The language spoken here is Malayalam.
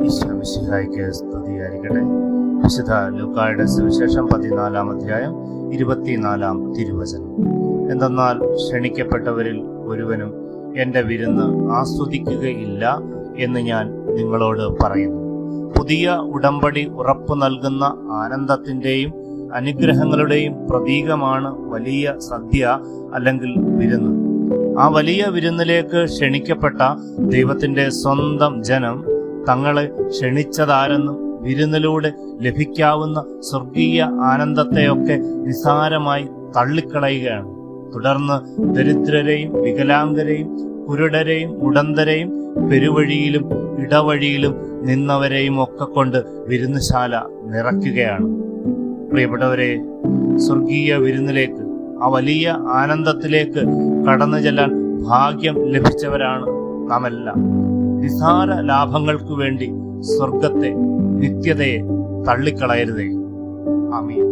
ഈശോമിശിഹായ്ക്ക് സ്തുതിയായിരിക്കട്ടെ. വിശുദ്ധ ലൂക്കായുടെ സുവിശേഷം 14-ാം അധ്യായം 24-ാം തിരുവചനം. എന്തെന്നാൽ ക്ഷണിക്കപ്പെട്ടവരിൽ ഒരുവനും എൻ്റെ വിരുന്ന് ആസ്വദിക്കുകയില്ല എന്ന് ഞാൻ നിങ്ങളോട് പറയുന്നു. പുതിയ ഉടമ്പടി ഉറപ്പു നൽകുന്ന ആനന്ദത്തിൻ്റെയും അനുഗ്രഹങ്ങളുടെയും പ്രതീകമാണ് വലിയ സദ്യ അല്ലെങ്കിൽ വിരുന്ന്. ആ വലിയ വിരുന്നിലേക്ക് ക്ഷണിക്കപ്പെട്ട ദൈവത്തിൻ്റെ സ്വന്തം ജനം തങ്ങളെ ക്ഷണിച്ചതാരെന്നും വിരുന്നിലൂടെ ലഭിക്കാവുന്ന സ്വർഗീയ ആനന്ദത്തെയൊക്കെ നിസ്സാരമായി തള്ളിക്കളയുകയാണ്. തുടർന്ന് ദരിദ്രരെയും വികലാംഗരെയും കുരുടരെയും മുടന്തരെയും പെരുവഴിയിലും ഇടവഴിയിലും നിന്നവരെയും ഒക്കെ കൊണ്ട് വിരുന്നുശാല നിറയ്ക്കുകയാണ്. പ്രിയപ്പെട്ടവരെ, സ്വർഗീയ വിരുന്നിലേക്ക്, ആ വലിയ ആനന്ദത്തിലേക്ക് കടന്നു ചെല്ലാൻ ഭാഗ്യം ലഭിച്ചവരാണ് നാമെല്ലാം. നിസ്സാര ലാഭങ്ങൾക്കു വേണ്ടി സ്വർഗത്തെ, നിത്യതയെ തള്ളിക്കളയരുതേ. ആമീൻ.